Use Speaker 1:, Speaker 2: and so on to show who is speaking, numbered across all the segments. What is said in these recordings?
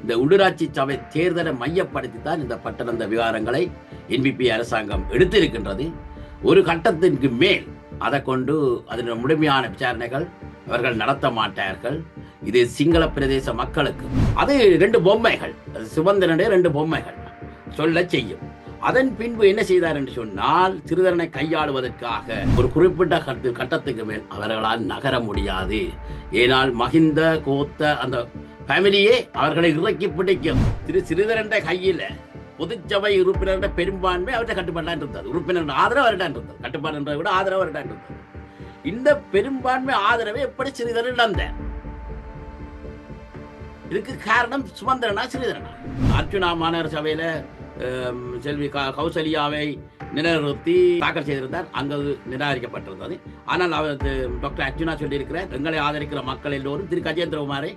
Speaker 1: இந்த உள்ளூராட்சி சபை தேர்தலை மையப்படுத்தித்தான் இந்த பட்டணந்த விவகாரங்களை என்பிபி அரசாங்கம் எடுத்திருக்கின்றது. ஒரு கட்டத்திற்கு மேல் அதை கொண்டு அதன் முழுமையான விசாரணைகள் அவர்கள் நடத்த மாட்டார்கள். இது சிங்கள பிரதேச மக்களுக்கு அது ரெண்டு பொம்மைகள், சுமந்திரனுடைய ரெண்டு பொம்மைகள் சொல்ல செய்யும். அதன் பின்பு என்ன செய்தார் என்று சொன்னால், சிறுதரனை கையாளுவதற்காக ஒரு குறிப்பிட்ட கட்டத்துக்கு மேல் அவர்களால் நகர முடியாது. ஏனால் மகிந்த கோத்த அந்த ஃபேமிலியே அவர்களை இறக்கி பிடிக்கும். சிறிதரன் கையில் பொதுச்சபை உறுப்பினர் பெரும்பான்மை அவர்கிட்ட கட்டுப்பாடான் இருந்தது. உறுப்பினர் ஆதரவு அவர்கிட்ட இருந்தது, கட்டுப்பாடு என்றதை விட ஆதரவு அவர்கிட்ட இருந்தது. இந்த பெரும்பான்மை ஆதரவை எப்படி சிறிதரன் இழந்த? இதுக்கு காரணம் சுமந்திரனா சிறிதரனா? அர்ச்சுனா மாநகர சபையில செல்வி கௌசல்யாவை நிலைநிறுத்தி தாக்கல் செய்திருந்தார். அங்கு நிராகரிக்கப்பட்டிருந்தது. ஆனால் அவர் டாக்டர் அர்ச்சுனா சொல்லியிருக்கிறார், எங்களை ஆதரிக்கிற மக்கள் எல்லோரும் திரு கஜேந்திரகுமாரை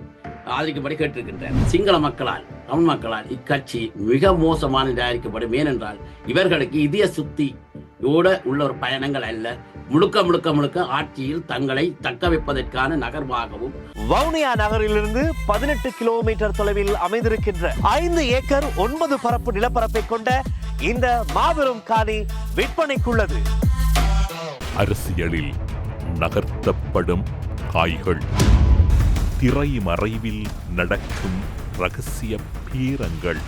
Speaker 1: ஆதரிக்கும்படி கேட்டிருக்கின்றார். சிங்கள மக்களால், தமிழ் மக்களால் இக்கட்சி மிக மோசமான நிராகரிக்கப்படும். ஏனென்றால் இவர்களுக்கு இதய சுத்தியோட உள்ள ஒரு பயணங்கள் அல்ல, முழுக்க முழுக்க முழுக்க ஆட்சியில் தங்களை தக்க வைப்பதற்கான நகர்வாகவும்.
Speaker 2: வவுனியா நகரிலிருந்து 18 கிலோமீட்டர் தொலைவில் அமைந்திருக்கின்ற 5 ஏக்கர் 9 பரப்பு நிலப்பரப்பை கொண்ட இந்த மாபெரும் காணி விற்பனைக்குள்ளது.
Speaker 3: அரசியலில் நகர்த்தப்படும் காய்கள், திரைமறைவில் நடக்கும் ரகசிய பீரங்கள்,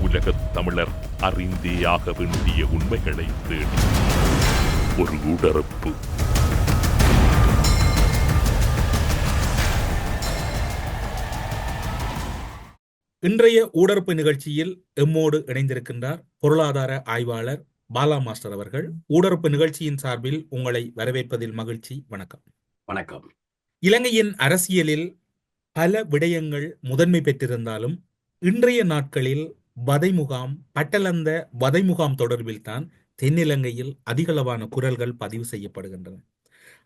Speaker 3: உலகத் தமிழர் அறிந்தேயாக வேண்டிய உண்மைகளை தேடி ஒரு உடறுப்பு.
Speaker 4: இன்றைய ஊடறுப்பு நிகழ்ச்சியில் எம்மோடு இணைந்திருக்கின்றார் பொருளாதார ஆய்வாளர் பாலா மாஸ்டர் அவர்கள். ஊடறுப்பு நிகழ்ச்சியின் சார்பில் உங்களை வரவேற்பதில் மகிழ்ச்சி. வணக்கம்.
Speaker 1: வணக்கம்.
Speaker 4: இலங்கையின் அரசியலில் பல விடயங்கள் முதன்மை பெற்றிருந்தாலும் இன்றைய நாட்களில் வதைமுகாம், பட்டலந்த வதைமுகாம் தொடர்பில் தான் தென்னிலங்கையில் அதிகளவான குரல்கள் பதிவு செய்யப்படுகின்றன.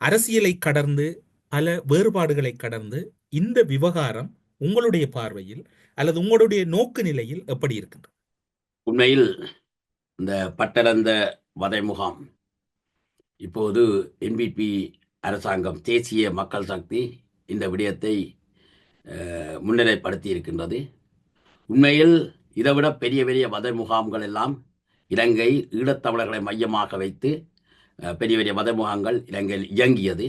Speaker 4: அரசியலை கடந்து, பல வேறுபாடுகளை கடந்து இந்த விவகாரம் உங்களுடைய பார்வையில் அல்லது உங்களுடைய நோக்கு நிலையில் எப்படி இருக்கின்றது?
Speaker 1: உண்மையில் இந்த பட்டலந்த வதைமுகாம் இப்போது என்பிபி அரசாங்கம், தேசிய மக்கள் சக்தி இந்த விடயத்தை முன்னிலைப்படுத்தி இருக்கின்றது. உண்மையில் இதைவிட பெரிய பெரிய வதை முகாம்கள் எல்லாம் இலங்கை ஈழத்தமிழர்களை மையமாக வைத்து பெரிய பெரிய வதை முகாம்கள் இலங்கையில் இயங்கியது.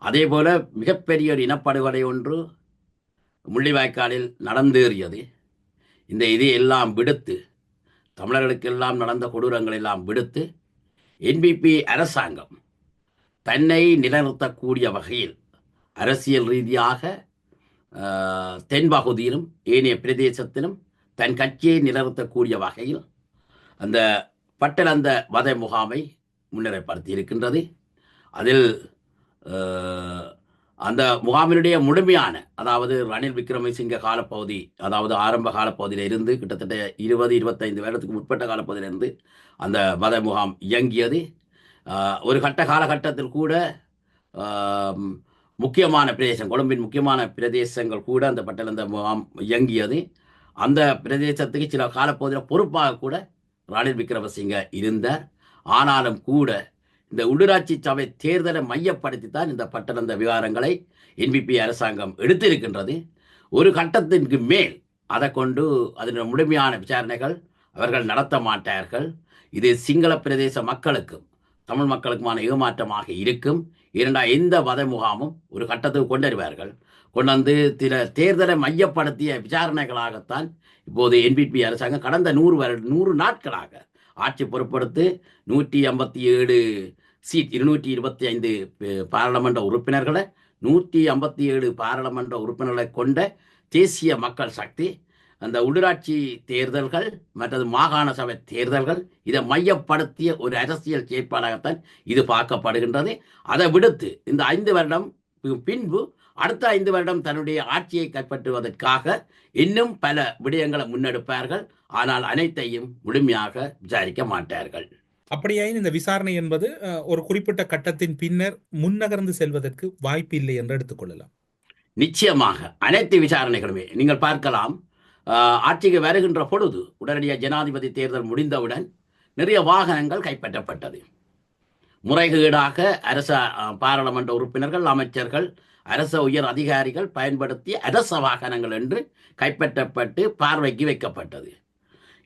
Speaker 1: அதே போல மிகப்பெரிய ஒரு இனப்படுகொலை ஒன்று முள்ளிவாய்க்காலில் நடந்தேறியது. இந்த இதை எல்லாம் விடுத்து, தமிழர்களுக்கெல்லாம் நடந்த கொடூரங்கள் எல்லாம் விடுத்து, என்பிபி அரசாங்கம் தன்னை நிலைநிறுத்தக்கூடிய வகையில் அரசியல் ரீதியாக தென்பகுதியிலும் ஏனைய பிரதேசத்திலும் தன் கட்சியை நிலைநிறுத்தக்கூடிய வகையில் அந்த பட்டலந்த வதை முகாமை முன்னிலைப்படுத்தி இருக்கின்றது. அதில் அந்த முகாமினுடைய முழுமையான, அதாவது ரணில் விக்ரமசிங்க காலப்பகுதி, அதாவது ஆரம்ப காலப்பகுதியில் இருந்து கிட்டத்தட்ட 20-25 வருடத்துக்கு முற்பட்ட காலப்பகுதியிலிருந்து அந்த வதை முகாம் இயங்கியது. ஒரு காலகட்டத்தில் கூட முக்கியமான பிரதேசம், கொழும்பின் முக்கியமான பிரதேசங்கள் கூட அந்த பட்டலந்த முகாம் இயங்கியது. அந்த பிரதேசத்துக்கு சில காலப்பகுதியில் பொறுப்பாக கூட ரணில் விக்ரமசிங்க இருந்தார். ஆனாலும் கூட இந்த உள்ளூராட்சி சபை தேர்தலை மையப்படுத்தி தான் இந்த பட்டணந்த விவகாரங்களை என்பிபி அரசாங்கம் எடுத்திருக்கின்றது. ஒரு கட்டத்திற்கு மேல் அதை கொண்டு அதன் முழுமையான விசாரணைகள் அவர்கள் நடத்த மாட்டார்கள். இது சிங்கள பிரதேச மக்களுக்கும் தமிழ் மக்களுக்குமான ஏமாற்றமாக இருக்கும். இரண்டாம் எந்த வதை முகாமும் ஒரு கட்டத்துக்கு கொண்டுவருவார்கள். கொண்டு வந்து சில தேர்தலை மையப்படுத்திய விசாரணைகளாகத்தான் இப்போது என்பிபி அரசாங்கம் கடந்த 100 நாட்களாக ஆட்சி பொறுப்படுத்தி 157 சீட், 225 பாராளுமன்ற உறுப்பினர்களை, 157 பாராளுமன்ற உறுப்பினர்களை கொண்ட தேசிய மக்கள் சக்தி அந்த உள்ளூராட்சி தேர்தல்கள் மற்றது மாகாண சபை தேர்தல்கள் இதை மையப்படுத்திய ஒரு அரசியல் செயற்பாடாகத்தான் இது பார்க்கப்படுகின்றது. அதை விடுத்து இந்த 5 வருடம் பின்பு அடுத்த 5 வருடம் தன்னுடைய ஆட்சியை கைப்பற்றுவதற்காக இன்னும் பல விடயங்களை முன்னெடுப்பார்கள். ஆனால் அனைத்தையும் முழுமையாக விசாரிக்க மாட்டார்கள்.
Speaker 4: அப்படியாயின் இந்த விசாரணை என்பது ஒரு குறிப்பிட்ட கட்டத்தின் பின்னர் முன்னகர்ந்து செல்வதற்கு வாய்ப்பு இல்லை என்று எடுத்துக்கொள்ளலாம்.
Speaker 1: நிச்சயமாக அனைத்து விசாரணைகளுமே நீங்கள் பார்க்கலாம். ஆட்சிக்கு வருகின்ற பொழுது உடனடியாக ஜனாதிபதி தேர்தல் முடிந்தவுடன் நிறைய வாகனங்கள் கைப்பற்றப்பட்டது. முறைகேடாக அரச பாராளுமன்ற உறுப்பினர்கள், அமைச்சர்கள் அரச உயர் அதிகாரிகள் பயன்படுத்திய அரச வாகனங்கள் என்று கைப்பற்றப்பட்டு பார்வைக்கு வைக்கப்பட்டது.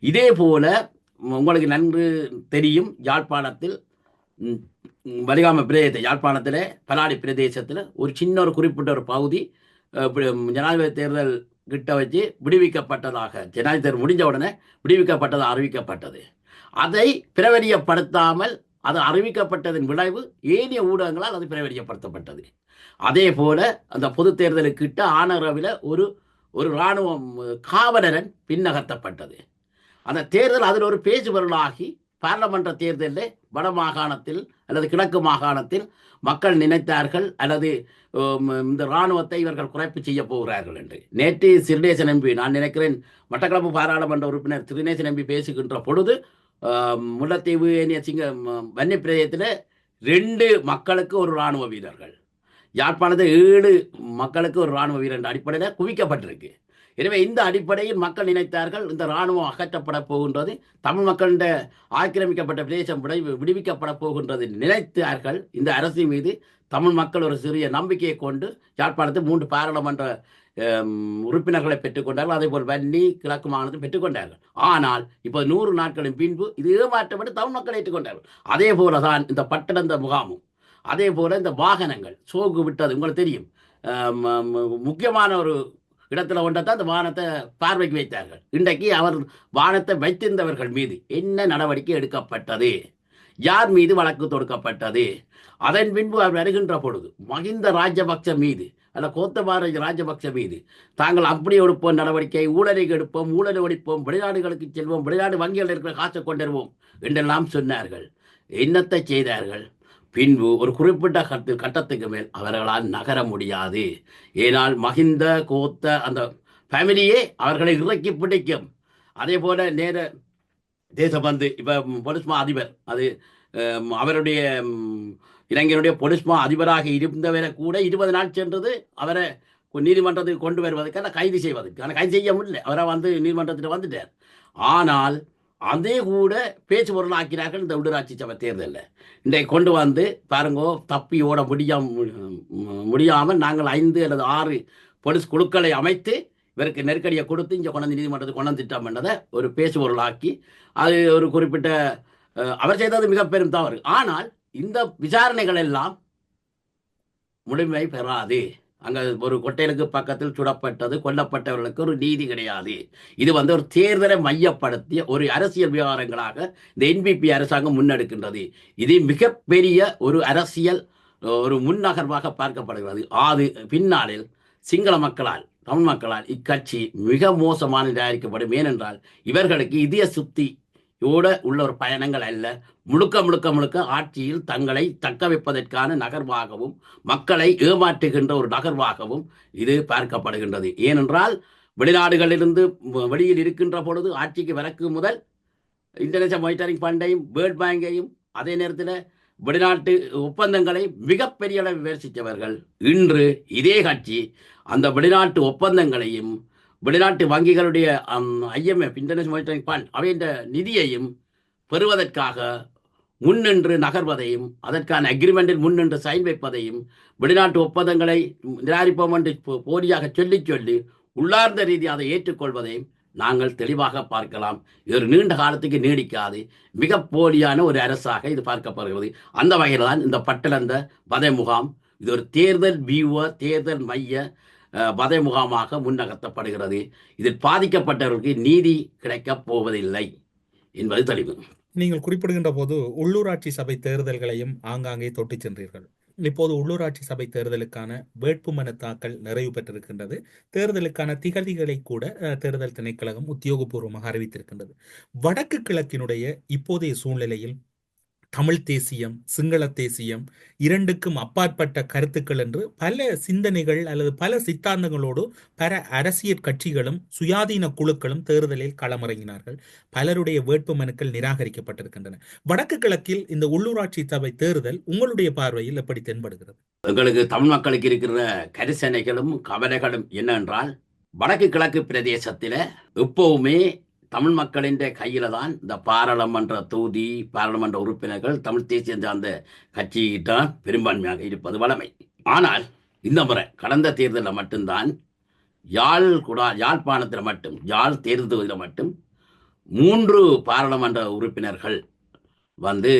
Speaker 1: இதே போல உங்களுக்கு நன்கு தெரியும், யாழ்ப்பாணத்தில் வலிகாம பிரதேச யாழ்ப்பாணத்தில் பலாடி பிரதேசத்தில் ஒரு சின்ன ஒரு குறிப்பிட்ட ஒரு பகுதி ஜனாதிபதி தேர்தல் கிட்ட வச்சு விடுவிக்கப்பட்டதாக, ஜனாதிபதி தேர்தல் முடிஞ்ச உடனே விடுவிக்கப்பட்டதாக அறிவிக்கப்பட்டது. அதை பிரவரியப்படுத்தாமல் அது அறிவிக்கப்பட்டதன் விளைவு ஏனைய ஊடகங்களால் அது பிரவரியப்படுத்தப்பட்டது. அதே போல அந்த பொது தேர்தலுக்கிட்ட ஆனரவில் ஒரு இராணுவ காவலரன் பின்னகர்த்தப்பட்டது. அந்த தேர்தல் அதில் ஒரு பேசுபொருளாகி பாராளுமன்ற தேர்தலில் வட மாகாணத்தில் அல்லது கிழக்கு மாகாணத்தில் மக்கள் நினைத்தார்கள் அல்லது இந்த இராணுவத்தை இவர்கள் குறைப்பு செய்ய போகிறார்கள் என்று. நேற்று சிறுநேசன் எம்பி, நான் நினைக்கிறேன் மட்டக்களப்பு பாராளுமன்ற உறுப்பினர் சிறுநேசன் எம்பி பேசுகின்ற பொழுது முல்லைத்தீவு ஏனைய வன்னி பிரதேசத்தில் 2 மக்களுக்கு ஒரு இராணுவ வீரர்கள், யாழ்ப்பாணத்தில் 7 மக்களுக்கு ஒரு இராணுவ வீரர் என்ற அடிப்படையில் குவிக்கப்பட்டிருக்கு. எனவே இந்த அடிப்படையில் மக்கள் நினைத்தார்கள் இந்த இராணுவம் அகற்றப்பட போகின்றது, தமிழ் மக்களிட ஆக்கிரமிக்கப்பட்ட பிரதேசம் விடுவிக்கப்பட போகின்றது நினைத்தார்கள். இந்த அரசு மீது தமிழ் மக்கள் ஒரு சிறிய நம்பிக்கையை கொண்டு யாழ்ப்பாணத்தில் 3 பாராளுமன்ற உறுப்பினர்களை பெற்றுக்கொண்டார்கள். அதே போல் வன்னி கிழக்கு மாகாணத்தை பெற்றுக்கொண்டார்கள். ஆனால் இப்போ 100 நாட்களின் பின்பு இது ஏமாற்றப்பட்டு தமிழ் மக்கள் ஏற்றுக்கொண்டார்கள். அதே போல தான் இந்த பட்டணந்த முகாமும், அதே போல இந்த வாகனங்கள் சோகு விட்டது உங்களுக்கு தெரியும். முக்கியமான ஒரு இடத்துல ஒன்றத்தான் அந்த வாகனத்தை பார்வைக்கு வைத்தார்கள். இன்றைக்கு அவர் வாகனத்தை வைத்திருந்தவர்கள் மீது என்ன நடவடிக்கை எடுக்கப்பட்டது, யார் மீது வழக்கு தொடுக்கப்பட்டது, அதன் பின்பு அவர் வருகின்ற பொழுது மஹிந்த ராஜபக்ச மீது அல்ல கோத்தபாய ராஜபக்ச மீது தாங்கள் அப்படி எடுப்போம் நடவடிக்கை, ஊழலை எடுப்போம், ஊழலை ஒழிப்போம், வெளிநாடுகளுக்கு செல்வோம், வெளிநாடு வங்கிகள் இருக்கிற காசை கொண்டிருவோம் என்றெல்லாம் சொன்னார்கள். என்னத்தை செய்தார்கள்? பின்பு ஒரு குறிப்பிட்ட கட்டத்துக்கு மேல் அவர்களால் நகர முடியாது. ஏனால் மஹிந்த கோத்த அந்த ஃபேமிலியே அவர்களை இறக்கி பிடிக்கும். அதே போல நேர தேசபந்து இப்போ பொலிஸ்மா அதிபர், அது அவருடைய இளைஞருடைய பொலிஸ்மா அதிபராக இருந்தவரை கூட 20 நாள் சென்றது அவரை நீதிமன்றத்துக்கு கொண்டு வருவதற்கான கைது செய்வதற்கு. ஆனால் கைது செய்ய முடியல, அவரை நீதிமன்றத்தில் வந்துட்டார். ஆனால் அதே கூட பேச்சு பொருளாக்கிறார்கள் இந்த உள்ளூராட்சி சபை தேர்தலில். இன்றைக்கு கொண்டு வந்து பாருங்கோ, தப்பி ஓட முடியாமல் நாங்கள் 5 அல்லது 6 போலீஸ் குழுக்களை அமைத்து இவருக்கு நெருக்கடியை கொடுத்து இங்கே கொண்டு நீதிமன்றத்துக்கு கொண்டு திட்டம் பண்ணதை ஒரு பேச்சு பொருளாக்கி, அது ஒரு குறிப்பிட்ட அவர் செய்தது மிக பெரும் தவறு. ஆனால் இந்த விசாரணைகள் எல்லாம் முழுமை பெறாது. அங்கே ஒரு கொட்டைகளுக்கு பக்கத்தில் சுடப்பட்டது, கொல்லப்பட்டவர்களுக்கு ஒரு நீதி கிடையாது. இது ஒரு தேர்தலை மையப்படுத்திய ஒரு அரசியல் விவகாரங்களாக இந்த என்பிபி அரசாங்கம் முன்னெடுக்கின்றது. இது மிகப்பெரிய ஒரு அரசியல் ஒரு முன்னகர்வாக பார்க்கப்படுகிறது. அது பின்னாளில் சிங்கள மக்களால், தமிழ் மக்களால் இக்கட்சி மிக மோசமான தயாரிக்கப்படும். ஏனென்றால் இவர்களுக்கு இதய சுத்தியோட உள்ள ஒரு பயணங்கள் அல்ல, முழுக்க ஆட்சியில் தங்களை தக்க வைப்பதற்கான நகர்வாகவும் மக்களை ஏமாற்றுகின்ற ஒரு நகர்வாகவும் இது பார்க்கப்படுகின்றது. ஏனென்றால் வெளிநாடுகளிலிருந்து வெளியில் இருக்கின்ற பொழுது ஆட்சிக்கு வரக்கு முதல் இன்டர்நேஷனல் மானிட்டரிங் ஃபண்டையும் வேர்ல்ட் பேங்கையும் அதே நேரத்தில் வெளிநாட்டு ஒப்பந்தங்களை மிகப்பெரிய அளவு விமர்சித்தவர்கள். இன்று இதே கட்சி அந்த வெளிநாட்டு ஒப்பந்தங்களையும் வெளிநாட்டு வங்கிகளுடைய IMF இன்டர்நேஷனல் மானிட்டரிங் ஃபண்ட் அவையின் நிதியையும் பெறுவதற்காக முன்னின்று நகர்வதையும், அதற்கான அக்ரிமெண்டில் முன்னின்று சைன் வைப்பதையும், வெளிநாட்டு ஒப்பந்தங்களை நிராகரிப்போம் என்று போலியாக சொல்லி உள்ளார்ந்த ரீதி அதை ஏற்றுக்கொள்வதையும் நாங்கள் தெளிவாக பார்க்கலாம். இது ஒரு நீண்ட காலத்துக்கு நீடிக்காது, மிக போலியான ஒரு அரசாக இது பார்க்கப்படுகிறது. அந்த வகையில் தான் இந்த பட்டளந்த வதை முகாம் இது ஒரு தேர்தல் தேர்தல் மைய வதை முகாமாக முன்னகர்த்தப்படுகிறது. இதில் பாதிக்கப்பட்டவர்களுக்கு நீதி கிடைக்கப் போவதில்லை என்பது தெளிவு.
Speaker 4: நீங்கள் குறிப்பிடுகின்ற போது உள்ளூராட்சி சபை தேர்தல்களையும் ஆங்காங்கே தொட்டு சென்றீர்கள். இப்போது உள்ளூராட்சி சபை தேர்தலுக்கான வேட்புமனு தாக்கல் நிறைவு பெற்றிருக்கின்றது. தேர்தலுக்கான திகதிகளை கூட தேர்தல் திணைக்களகம் உத்தியோகபூர்வமாக அறிவித்திருக்கின்றது. வடக்கு கிழக்கினுடைய இப்போதைய சூழ்நிலையில் தமிழ் தேசியம், சிங்கள தேசியம் இரண்டுக்கும் அப்பாற்பட்ட கருத்துக்கள் என்று பல சிந்தனைகள் அல்லது பல சித்தாந்தங்களோடு பல அரசியல் கட்சிகளும் சுயாதீன குழுக்களும் தேர்தலில் களமிறங்கினார்கள். பலருடைய வேட்பு மனுக்கள் நிராகரிக்கப்பட்டிருக்கின்றன. வடக்கு கிழக்கில் இந்த உள்ளூராட்சி சபை தேர்தல் உங்களுடைய பார்வையில் எப்படி தென்படுகிறது?
Speaker 1: எங்களுக்கு தமிழ் மக்களுக்கு இருக்கிற கரிசனைகளும் கவலைகளும் என்னென்றால், வடக்கு கிழக்கு பிரதேசத்தில் எப்பவுமே தமிழ் மக்களின் கையில தான் இந்த பாராளுமன்ற தொகுதி, பாராளுமன்ற உறுப்பினர்கள் தமிழ் தேசிய சார்ந்த கட்சியில்தான் பெரும்பான்மையாக இருப்பது வழமை. ஆனால் இந்த முறை கடந்த தேர்தலில் மட்டும்தான் யாழ்ப்பாணத்தில் மட்டும் யாழ் தேர்தல் தொகுதியில் மட்டும் 3 பாராளுமன்ற உறுப்பினர்கள் வந்து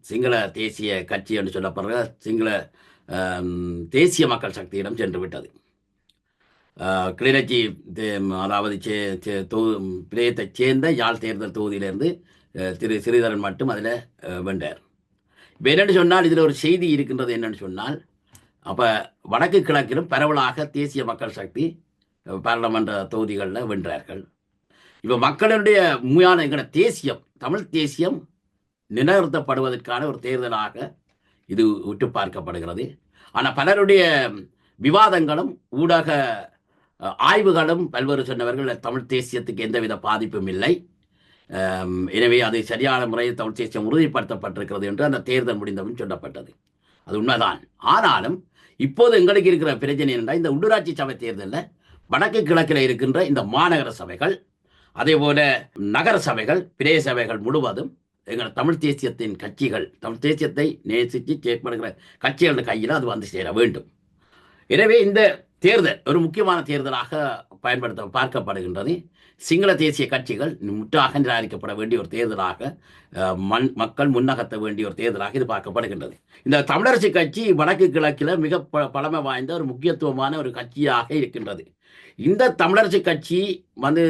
Speaker 1: சிங்கள தேசிய கட்சி என்று சொல்லப்படுற சிங்கள தேசிய மக்கள் சக்தியிடம் சென்று விட்டது. கிளிநொச்சி அதாவது பிரியத்தைச் சேர்ந்த யாழ் தேர்தல் தொகுதியிலிருந்து திரு ஸ்ரீதரன் மட்டும் அதில் வென்றார். இப்போ என்னென்னு சொன்னால் இதில் ஒரு செய்தி இருக்கின்றது. என்னென்னு சொன்னால் அப்போ வடக்கு கிழக்கிலும் பரவலாக தேசிய மக்கள் சக்தி பாராளுமன்ற தொகுதிகளில் வென்றார்கள். இப்போ மக்களுடைய உண்மையான எங்களோட தேசியம், தமிழ் தேசியம் நிலைநிறுத்தப்படுவதற்கான ஒரு தேர்தலாக இது உற்று பார்க்கப்படுகிறது. ஆனால் பலருடைய விவாதங்களும் ஊடக ஆய்வுகளும் பல்வேறு சொன்னவர்கள் தமிழ் தேசியத்துக்கு எந்தவித பாதிப்பும் இல்லை, எனவே அது சரியான முறையில் தமிழ் தேசியம் உறுதிப்படுத்தப்பட்டிருக்கிறது என்று அந்த தேர்தல் முடிந்தவன் சொல்லப்பட்டது. அது உண்மைதான். ஆனாலும் இப்போது எங்களுக்கு இருக்கிற பிரச்சனை என்றால் இந்த உள்ளூராட்சி சபை தேர்தலில் வடக்கு கிழக்கில் இருக்கின்ற இந்த மாநகர சபைகள், அதே போல நகர சபைகள், பிரதேச சபைகள் முழுவதும் எங்கள் தமிழ் தேசியத்தின் கட்சிகள், தமிழ் தேசியத்தை நேசித்து செயற்படுகிற கட்சிகளின் கையில் அது வந்து சேர வேண்டும். எனவே இந்த தேர்தல் ஒரு முக்கியமான தேர்தலாக பார்க்கப்படுகின்றது. சிங்கள தேசிய கட்சிகள் முற்றாக நிராகரிக்கப்பட வேண்டிய ஒரு தேர்தலாக, மக்கள் முன்னகர்த்த வேண்டிய ஒரு தேர்தலாக இது பார்க்கப்படுகின்றது. இந்த தமிழரசு கட்சி வடக்கு கிழக்கில் மிக பழமை வாய்ந்த ஒரு முக்கியத்துவமான ஒரு கட்சியாக இருக்கின்றது. இந்த தமிழரசு கட்சி வந்து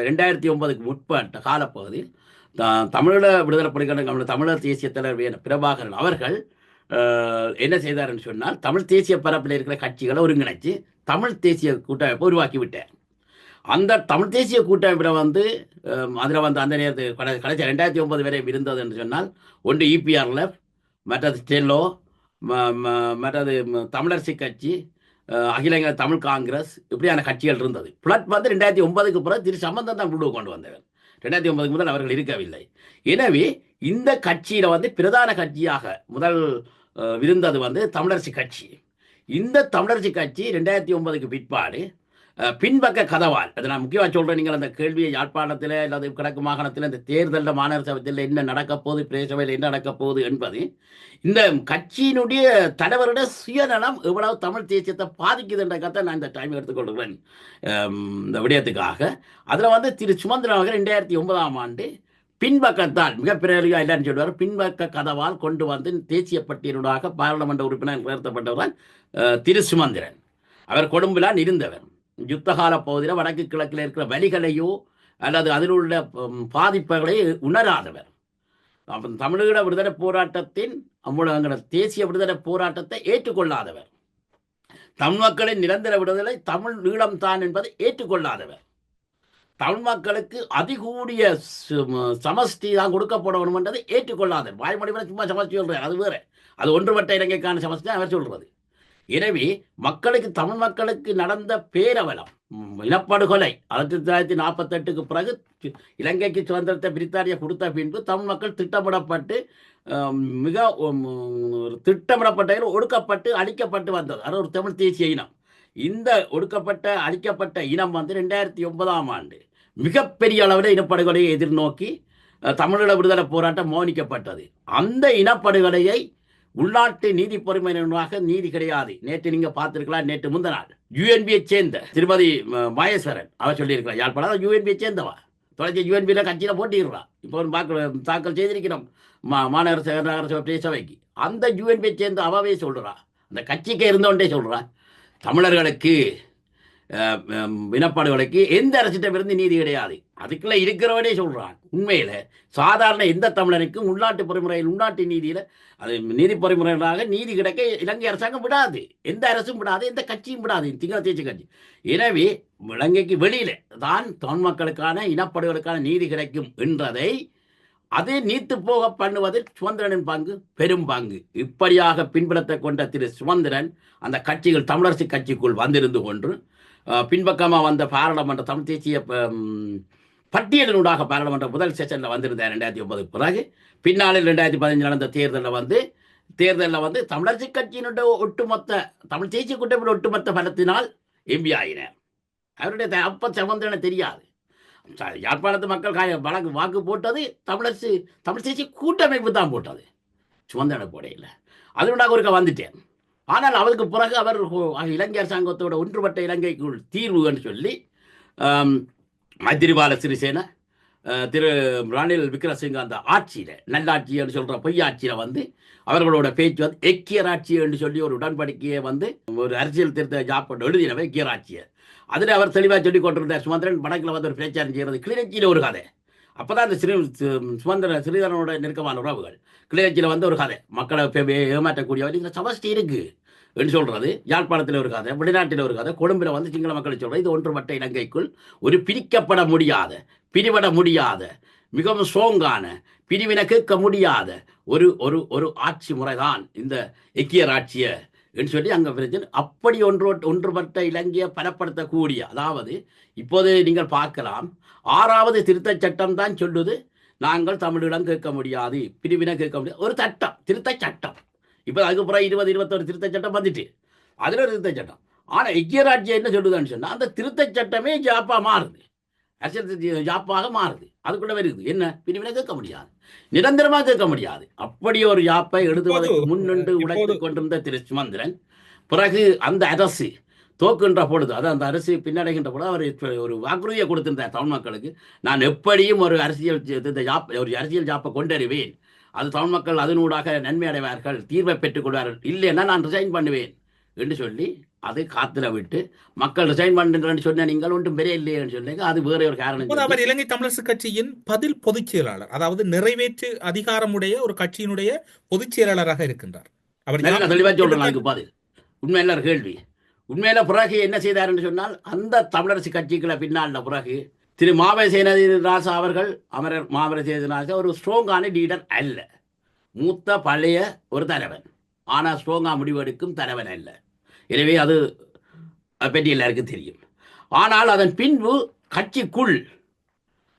Speaker 1: 2009க்கு முற்பட்ட காலப்பகுதியில் தமிழீழ விடுதலை புலிகள் தமிழர் தேசிய தலைவர் பிரபாகரன் அவர்கள் என்ன செய்தார் என்று சொன்னால், தமிழ் தேசிய பரப்பில் இருக்கிற கட்சிகளை ஒருங்கிணைச்சு தமிழ் தேசிய கூட்டமைப்பை உருவாக்கி விட்டார். அந்த தமிழ் தேசிய கூட்டமைப்பில் வந்து அதில் வந்து அந்த நேரத்தில் கடைசி 2009 வரை இருந்தது என்று சொன்னால், ஒன்று EPRLF, மற்றது ஸ்டெல்லோ, மற்றது தமிழரசு கட்சி, அகில இந்திய தமிழ் காங்கிரஸ், இப்படியான கட்சிகள் இருந்தது. பிளட் வந்து 2009க்கு பிறகு திரு சம்பந்தம் தான் குழு கொண்டு வந்தவர். 2009 முதல் அவர்கள் இருக்கவில்லை. எனவே இந்த கட்சியில் வந்து பிரதான கட்சியாக முதல் இருந்தது வந்து தமிழரசு கட்சி. இந்த தமிழரசு கட்சி 2009க்கு பிற்பாடு பின்பக்க கதவால், அதை நான் முக்கியமாக சொல்கிறேன். நீங்கள் அந்த கேள்வியை யாழ்ப்பாணத்தில் அல்லது கிழக்கு மாகாணத்தில் இந்த தேர்தலில் மாநகர சபையில் என்ன நடக்கப் போகுது, பிரதேச சபையில் என்ன நடக்கப் போகுது என்பது இந்த கட்சியினுடைய தலைவருடைய சுயநலம் எவ்வளவு தமிழ் தேசியத்தை பாதிக்குது என்ற கதை நான் இந்த டைம் எடுத்துக்கொள்கிறேன் இந்த விடயத்துக்காக. அதில் வந்து திரு சுமந்திரன் அவர்கள் 2009ஆம் ஆண்டு பின்பக்கத்தால் மிகப்பெரிய எல்லாரும் சொல்வார், பின்பக்க கதவால் கொண்டு வந்து தேசிய பட்டியலுடாக பாராளுமன்ற உறுப்பினர் உயர்த்தப்பட்டவர் திரு சுமந்திரன். அவர் கொழும்பிலான் இருந்தவர். யுத்தகால பகுதியில் வடக்கு கிழக்கில் இருக்கிற வலிகளையோ அல்லது அதில் உள்ள பாதிப்புகளை உணராதவர். தமிழீழ விடுதலை போராட்டத்தின் தேசிய விடுதலை போராட்டத்தை ஏற்றுக்கொள்ளாதவர். தமிழ் மக்களின் நிரந்தர விடுதலை தமிழ் ஈழம் தான் என்பதை ஏற்றுக்கொள்ளாதவர். தமிழ் மக்களுக்கு அதிகூடிய சமஷ்டி தான் கொடுக்கப்படணும் என்றதை ஏற்றுக்கொள்ளாதவர். வாய்மொழி சும்மா சமஷ்டி சொல்றார், அது வேற. அது ஒன்றுபட்ட இலங்கைக்கான சமஷ்டி தான் அவர் சொல்றது. எனவே மக்களுக்கு, தமிழ் மக்களுக்கு நடந்த பேரவலம், இனப்படுகொலை 1948க்கு பிறகு இலங்கைக்கு சுதந்திரத்தை பிரித்தானியா கொடுத்த பின்பு தமிழ் மக்கள் திட்டமிடப்பட்டு மிக திட்டமிடப்பட்ட ஒடுக்கப்பட்டு அழிக்கப்பட்டு வந்தது. அது ஒரு தமிழ் தேசிய இனம். இந்த ஒடுக்கப்பட்ட அழிக்கப்பட்ட இனம் வந்து 2009ஆம் ஆண்டு மிகப்பெரிய அளவில் இனப்படுகொலையை எதிர்நோக்கி தமிழீழ விடுதலை போராட்டம் மௌனிக்கப்பட்டது. அந்த இனப்படுகொலையை உள்நாட்டு நீதி பொறுமையினராக நீதி கிடையாது. நேற்று நீங்க பார்த்திருக்கலாம், நேற்று முந்த நாள் UNBயை சேர்ந்த திருமதி மகேஸ்வரன் அவர் சொல்லியிருக்கிறார். யாழ்ப்பாணம் UNBயை சேர்ந்தவா தொலைச்சி UNBயில கட்சியில போட்டிடுறான். இப்போ தாக்கல் செய்திருக்கிறோம் மாநகர சபைக்கு. அந்த UNBயை சேர்ந்த அவாவே சொல்றா, அந்த கட்சிக்கு இருந்தோண்டே சொல்றா, தமிழர்களுக்கு இனப்பாடுகளுக்கு எந்த அரசிடமிருந்து நீதி கிடையாது. அதுக்குள்ள இருக்கிறவனே சொல்றான். உண்மையில சாதாரண எந்த தமிழனுக்கும் உள்நாட்டு பொறிமுறையில், உள்நாட்டு நீதியில, அது நீதி பொறிமுறைகளாக நீதி கிடைக்க இலங்கை அரசாங்கம் விடாது, எந்த அரசும் விடாது, எந்த கட்சியும் விடாது, திங்க தேசிய கட்சி. எனவே இலங்கைக்கு வெளியில தான் தமிழ் மக்களுக்கான இனப்படுகளுக்கான நீதி கிடைக்கும் என்றதை அதை நீத்து போக பண்ணுவதில் சுமந்திரனின் பங்கு பெரும் பங்கு. இப்படியாக பின்பற்றத்தை கொண்ட திரு சுமந்திரன் அந்த கட்சிகள் தமிழரசு கட்சிக்குள் வந்திருந்து கொண்டு பின்பக்கமாக வந்த பாராளுமன்ற தமிழ் தேசிய பட்டியலினூடாக பாராளுமன்ற முதல் செஷனில் வந்திருந்தார் 2009 பிறகு. பின்னாளில் 2015 நடந்த தேர்தலில் வந்து தமிழரசு கட்சியினுடைய ஒட்டுமொத்த தமிழ் தேசிய கூட்டமைப்பின் ஒட்டுமொத்த பலத்தினால் MP ஆகினார். அவருடைய அப்ப சுமந்திரனை தெரியாது. யாழ்ப்பாணத்து மக்கள் வாக்கு போட்டது தமிழ் தேசிய கூட்டமைப்பு தான் போட்டது, சுமந்திரனை போடையில். அதனுடாக ஒருக்க வந்துட்டேன். ஆனால் அவருக்கு பிறகு அவர் இலங்கை அரசாங்கத்தோட ஒன்றுபட்ட இலங்கைக்குள் தீர்வு என்று சொல்லி மைத்திரிபால சிறிசேன திரு ரணில் விக்ரமசிங்க அந்த ஆட்சியில் நல்லாட்சின்னு சொல்கிற பொய்யாட்சியில் வந்து அவர்களோட பேச்சு வந்து ஐக்கியராட்சி என்று சொல்லி ஒரு உடன்படிக்கையை வந்து ஒரு அரசியல் திருத்த ஜாப்போடு எழுதினவை ஐக்கியராட்சியை. அதில் அவர் தெளிவாக சொல்லி கொண்டிருந்தார். சுமந்திரன் வடக்கில் வந்து ஒரு பிரச்சாரம் செய்கிறது கிளிநொச்சியில் ஒரு கதை. அப்போ தான் அந்த ஸ்ரீதரனோட நெருக்கமான உறவுகள் கிளிநொச்சியில் வந்து ஒரு கதை மக்களை ஏமாற்றக்கூடியவர் இந்த சமஷ்டி இருக்கு என்று சொல்றது. யாழ்ப்பாணத்தில் ஒரு கதை, வெளிநாட்டில் ஒரு கதை, கொழும்பில் வந்து சிங்கள மக்களை சொல்றது. இது ஒன்றுபட்ட இலங்கைக்குள் ஒரு பிரிக்கப்பட முடியாத, பிரிவிட முடியாத, மிகவும் சோங்கான, பிரிவினை கேட்க முடியாத ஒரு ஒரு ஒரு ஆட்சி முறைதான் இந்த ஐக்கியராட்சிய என்று சொல்லி அங்கே பிரச்சனை. அப்படி ஒன்றுபட்ட இலங்கையை பலப்படுத்தக்கூடிய, அதாவது இப்போது நீங்கள் பார்க்கலாம் 6வது திருத்தச் சட்டம் தான் சொல்லுது நாங்கள் தமிழிடம் கேட்க முடியாது, பிரிவினை கேட்க முடியாது. ஒரு சட்டம், திருத்தச் சட்டம். இப்போ அதுக்கப்புறம் 20-21 திருத்தச் சட்டம் வந்துட்டு அதில் ஒரு திருத்தச் சட்டம். ஆனால் ஐக்கியராட்சியம் என்ன சொல்லுதுன்னு சொன்னால் அந்த திருத்தச் சட்டமே ஜாப்பா மாறுது, அரசியல் ஜாப்பாக மாறுது. அதுக்குள்ள வருது என்ன, பிரிவினை கேட்க முடியாது, நிரந்தரமாக கேட்க முடியாது. அப்படி ஒரு ஜாப்பை எழுதுவதற்கு முன்னின்று உடைத்துக் கொண்டிருந்த திரு சுமந்திரன் பிறகு அந்த அரசு தோக்குகின்ற பொழுது, அது அந்த அரசு பின்னடைகின்ற பொழுது அவர் ஒரு வாக்குறுதியை கொடுத்திருந்தார் தமிழ் மக்களுக்கு. நான் எப்படியும் ஒரு அரசியல் ஜாப்பை கொண்டறிவேன், அது தமிழ் மக்கள் அதனூடாக நன்மை அடைவார்கள், தீர்வை பெற்றுக் கொள்வார்கள், இல்லைன்னா நான் ரிசைன் பண்ணுவேன் என்று சொல்லி அது காத்துல விட்டு மக்கள் ரிசைன் பண்ணுறேன்னு சொன்ன நீங்கள் ஒன்றும் பெரிய இல்லையேன்னு சொன்னீங்க. அது வேற ஒரு காரணம்.
Speaker 4: அவர் இலங்கை தமிழரசு கட்சியின் பதில் பொதுச் செயலாளர், அதாவது நிறைவேற்று அதிகாரமுடைய ஒரு கட்சியினுடைய பொதுச் செயலாளராக இருக்கின்றார். அவர்
Speaker 1: தெளிவாக சொல்றேன். அதுக்கு பதில் உண்மையில கேள்வி. உண்மையில பிறகு என்ன செய்தார் என்று சொன்னால் அந்த தமிழரசு கட்சிகளை பின்னால் பிறகு திரு மாவை சேனராசா அவர்கள், அமரர் மாவை சேனராசா ஒரு ஸ்ட்ராங்கான லீடர் அல்ல, மூத்த பழைய ஒரு தலைவன், ஆனால் ஸ்ட்ராங்கா முடிவெடுக்கும் தலைவன் அல்ல. எனவே அது பற்றி எல்லாருக்கும் தெரியும். ஆனால் அதன் பின்பு கட்சிக்குள்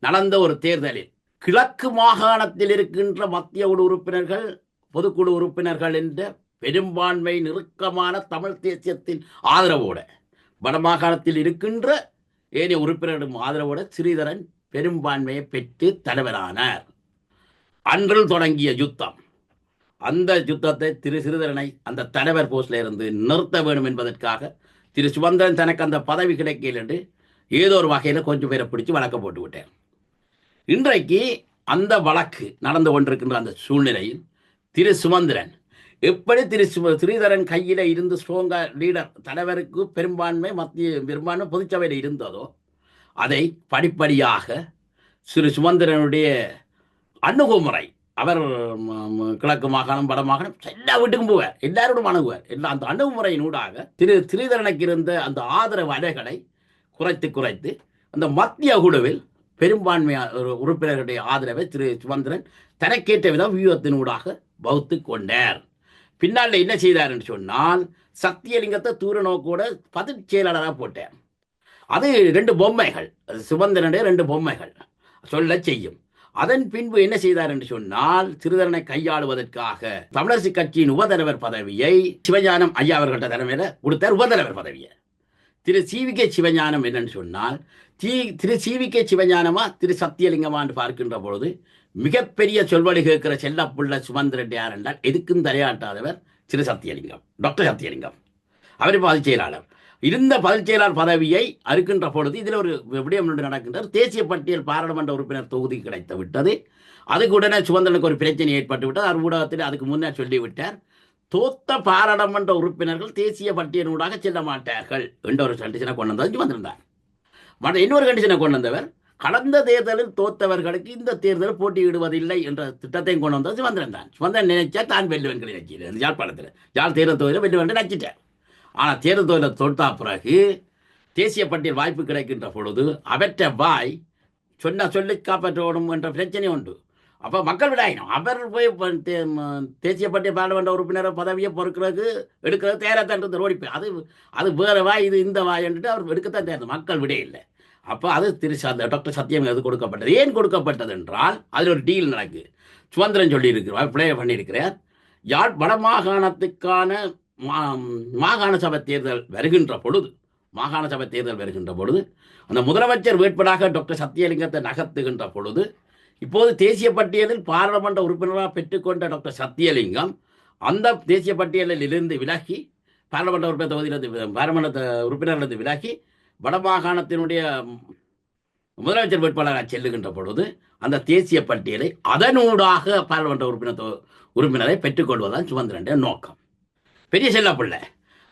Speaker 1: நடந்த ஒரு தேர்தலில் கிழக்கு மாகாணத்தில் இருக்கின்ற மத்திய குழு உறுப்பினர்கள், பொதுக்குழு உறுப்பினர்கள் என்ற பெரும்பான்மை நெருக்கமான தமிழ் தேசியத்தின் ஆதரவோடு, வடமாகாணத்தில் இருக்கின்ற ஏனைய உறுப்பினர்களும் ஆதரவோடு ஸ்ரீதரன் பெரும்பான்மையை பெற்று தலைவரானார். அன்றில் தொடங்கிய யுத்தம், அந்த யுத்தத்தை திரு ஸ்ரீதரனை அந்த தலைவர் போஸ்டில் இருந்து நிறுத்த வேண்டும் என்பதற்காக திரு சுமந்திரன் தனக்கு அந்த பதவி கிடைக்கல என்று ஏதோ ஒரு வகையில் கொஞ்சம் பேரை பிடிச்சி வழக்க போட்டு விட்டேன். இன்றைக்கு அந்த வழக்கு நடந்து கொண்டிருக்கின்ற அந்த சூழ்நிலையில் திரு சுமந்திரன் எப்படி திரு ஸ்ரீதரன் கையில் இருந்து ஸ்ட்ராங்கா லீடர், தலைவருக்கு பெரும்பான்மை, மத்திய பெரும்பான்மை பொதுச்சபையில் இருந்ததோ அதை படிப்படியாக திரு சுமந்திரனுடைய அணுகுமுறை, அவர் கிழக்கு மாகாணம் வடமாகாணம் எல்லா வீட்டுக்கும் போவார், எல்லாரோடும் அணுகுவார், எல்லா அந்த அணுகுமுறையினூடாக திரு ஸ்ரீதரனுக்கு இருந்த அந்த ஆதரவு அலைகளை குறைத்து அந்த மத்திய குழுவில் பெரும்பான்மையான உறுப்பினர்களுடைய ஆதரவை திரு சுமந்திரன் தனக்கேற்ற விதம் வியூகத்தினூடாக வகுத்து கொண்டார். பின்னால் என்ன செய்தார் என்று சொன்னால் சத்தியலிங்கத்தை தூர நோக்கோட பதில் செயலாளராக போட்டார். அது 2 பொம்மைகள், சுமந்திரனுடைய 2 பொம்மைகள் சொல்ல செய்யும். அதன் பின்பு என்ன செய்தார் என்று சொன்னால் ஸ்ரீதரனை கையாளுவதற்காக தமிழரசு கட்சியின் உபதலைவர் பதவியை சிவஞானம் ஐயா அவர்கள்ட்ட தலைமையில கொடுத்தார். உபதலைவர் பதவியை திரு சிவிகே சிவஞானம் என்னன்னு சொன்னால் திரு சிவிகே சிவஞானமா திரு சத்தியலிங்கமான்னு பார்க்கின்ற பொழுது மிகப்பெரிய சொல்வழி கேட்கிற செல்லப்புள்ள சுமந்திரன் யார் என்றால் எதுக்கும் தலையாட்டாதவர் திரு சத்தியலிங்கம், டாக்டர் சத்தியலிங்கம். அவர் பதில் செயலாளர் இருந்த பதில் செயலாளர் பதவியை அறுக்கின்ற பொழுது இதில் ஒரு விடயம் நடக்கின்றார். தேசிய பட்டியல் பாராளுமன்ற உறுப்பினர் தொகுதி கிடைத்து விட்டது. அதுக்கு உடனே சுமந்திரனுக்கு ஒரு பிரச்சனை ஏற்பட்டு விட்டது. அவர் ஊடகத்தில் அதுக்கு முன்னர் சொல்லிவிட்டார், தோத்த பாராளுமன்ற உறுப்பினர்கள் தேசிய பட்டியலூடாக செல்ல மாட்டார்கள் என்ற ஒரு கண்டிஷனை கொண்டு வந்தார் சுமந்திரன். மற்ற இன்னொரு கண்டிஷனை கொண்டு வந்தவர், கடந்த தேர்தலில் தோத்தவர்களுக்கு இந்த தேர்தலில் போட்டியிடுவதில்லை என்ற திட்டத்தையும் கொண்டு வந்தது சுமந்திரன் தான். சுமந்திரன் நினைச்சா தான் வெல்லுவன் நினைக்கிறார். யாழ்ப்பாணத்தில் யாழ் தேர்தல் தொகுதியில் வெல்லுவன் நினைச்சிட்டார். ஆனால் தேர்தல் தொகுதியில் தோற்றா பிறகு தேசிய பட்டியல் வாய்ப்பு கிடைக்கின்ற பொழுது அவற்ற வாய் சொன்ன சொல்லி காப்பாற்றணும் என்ற பிரச்சனை உண்டு. அப்போ மக்கள் விடாயினும் அவர் போய் தேசிய பட்டியல் பாராளுமன்ற உறுப்பினர் பதவியை பொறுக்கிறது எடுக்கிறது தேரத்தான் ஓடிப்போய் அது வேறு வாய், இது இந்த வாய் என்றுட்டு அவர் எடுக்கத்தான் தேர்ந்தது. மக்கள் விட இல்லை. அப்போ அது டாக்டர் சத்தியம் அது கொடுக்கப்பட்டது. ஏன் கொடுக்கப்பட்டது என்றால் அதில் ஒரு டீல் நடக்கு. சுமந்திரன் சொல்லியிருக்கிறார், பிளே பண்ணியிருக்கிறார், வடமாகாணத்துக்கான மாகாண சபை தேர்தல் வருகின்ற பொழுது அந்த முதலமைச்சர் வேட்பாளராக டாக்டர் சத்தியலிங்கத்தை நகர்த்துகின்ற பொழுது இப்போது தேசிய பட்டியலில் பாராளுமன்ற உறுப்பினராக பெற்றுக்கொண்ட டாக்டர் சத்தியலிங்கம் அந்த தேசிய பட்டியலில் இருந்து விலகி பாராளுமன்ற உறுப்பினர் தொகுதியிலிருந்து பாராளுமன்ற உறுப்பினரிலிருந்து விலகி வடமாகாணத்தினுடைய முதலமைச்சர் வேட்பாளராக செல்லுகின்ற பொழுது அந்த தேசிய பட்டியலை அதனூடாக பாராளுமன்ற உறுப்பினரை பெற்றுக்கொள்வதுதான் சுமந்திரனுடைய நோக்கம். பெரிய செல்லப்பிள்ளை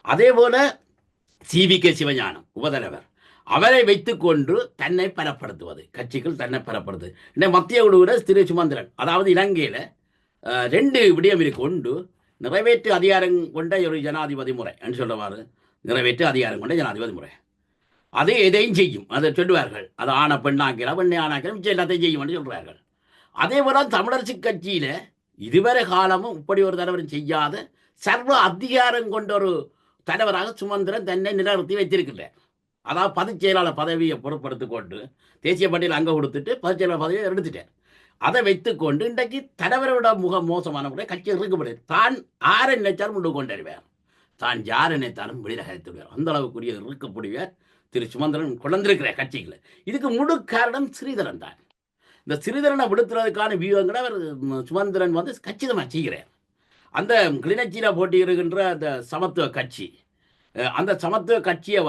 Speaker 1: அதே போல CVK சிவஞானம் உபதலைவர் அவரை வைத்துக்கொண்டு தன்னை பலப்படுத்துவது, கட்சிகள் தன்னை பலப்படுத்துவது. இந்த மத்திய குழுவில் திரு சுமந்திரன், அதாவது இலங்கையில் 2 விடயம் கொண்டு நிறைவேற்று அதிகாரம் கொண்ட ஒரு ஜனாதிபதி முறை என்று சொல்லுவார். நிறைவேற்று அதிகாரம் கொண்ட ஜனாதிபதி முறை அது எதையும் செய்யும், அதை சொல்லுவார்கள். அது ஆன பெண்ணாக்கலாம், பெண்ணை ஆனாக்கலாம், மிச்சம் எல்லாத்தையும் செய்யும் என்று சொல்கிறார்கள். அதே போல தமிழரசு கட்சியில் இதுவரை காலமும் இப்படி ஒரு தலைவரும் செய்யாத சர்வ அதிகாரம் கொண்ட ஒரு தலைவராக சுமந்திரன் தன்னை நிலைநிறுத்தி வைத்திருக்கிறார். அதாவது பொதுச் செயலாளர் பதவியை பொருட்படுத்திக் கொண்டு தேசிய பட்டியல் அங்கே கொடுத்துட்டு பொதுச் செயலாளர் பதவியை எடுத்துட்டார். அதை வைத்துக்கொண்டு இன்றைக்கு தலைவரோட முகம் மோசமான முறை கட்சி இருக்கப்படுது. தான் யாரை நினைச்சாலும் முண்டு கொண்டறிவார், தான் யார் நினைத்தாலும் வெளிநகர்த்துவார். அந்த அளவுக்குரிய இருக்கக்கூடியவர் திரு சுமந்திரன் கொண்டிருக்கிறார் கட்சிகளை. இதுக்கு முழு காரணம் ஸ்ரீதரன் தான். இந்த ஸ்ரீதரனை விடுத்துறதுக்கான வியூகங்களை அவர் சுமந்திரன் கச்சிதமாக செய்கிறார். அந்த கிளிநொச்சியில் போட்டியிடுகின்ற அந்த சமத்துவ கட்சி, அந்த சமத்துவ கட்சியை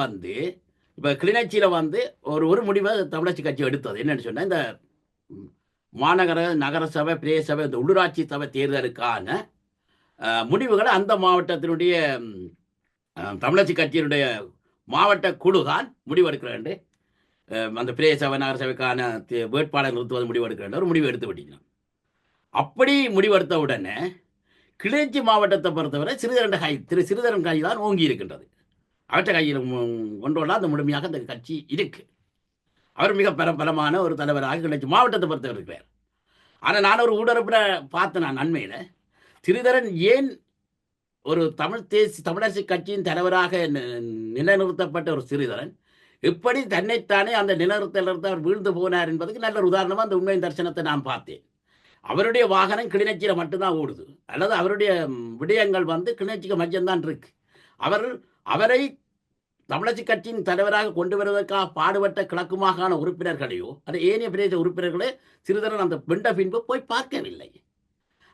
Speaker 1: இப்போ கிளிநொச்சியில் ஒரு முடிவை தமிழரசு கட்சி எடுத்தது. என்னன்னு சொன்னால், இந்த மாநகர நகரசபை பிரதேசபை இந்த உள்ளூராட்சி சபை தேர்தலுக்கான முடிவுகளை அந்த மாவட்டத்தினுடைய தமிழரசு கட்சியினுடைய மாவட்ட குழு தான் முடிவெடுக்கிறேன். அந்த பிரதேசபை நகரசபைக்கான வேட்பாளர் நிறுத்துவது முடிவெடுக்கிறேன் ஒரு முடிவு எடுத்து விட்டீங்க. அப்படி முடிவெடுத்த உடனே கிளிநொச்சி மாவட்டத்தை பொறுத்தவரை சிறிதரன் கை தான் ஓங்கி இருக்கின்றது. அவற்றை கையில் கொண்டோட அந்த முழுமையாக அந்த கட்சி இருக்கு. அவர் மிக பலமான ஒரு தலைவராக கிளிநொச்சி மாவட்டத்தை பொறுத்தவர் இருக்கிறார். ஆனால் நான் ஒரு ஊடகத்தில் பார்த்தேன், நான் நன்மையில் சிறிதரன் ஏன் ஒரு தமிழரசு கட்சியின் தலைவராக நிலைநிறுத்தப்பட்ட ஒரு சிறிதரன் எப்படி தன்னைத்தானே அந்த நிலைநிறுத்தலிருந்து அவர் வீழ்ந்து போனார் என்பதுக்கு நல்ல ஒரு உதாரணமாக அந்த உண்மையின் தரிசனத்தை நான் பார்த்தேன். அவருடைய வாகனம் கிளிநொச்சியில் மட்டும்தான் ஓடுது, அல்லது அவருடைய விடயங்கள் கிளிநொச்சிக்கு மஞ்சள்தான் இருக்கு. அவரை தமிழரசு கட்சியின் தலைவராக கொண்டு வருவதற்காக பாடுபட்ட கிழக்கு மாகாண உறுப்பினர்களையோ அது ஏனைய பிரதேச உறுப்பினர்களே சிறிதரன் அந்த பிண்ட பின்பு போய் பார்க்கவில்லை,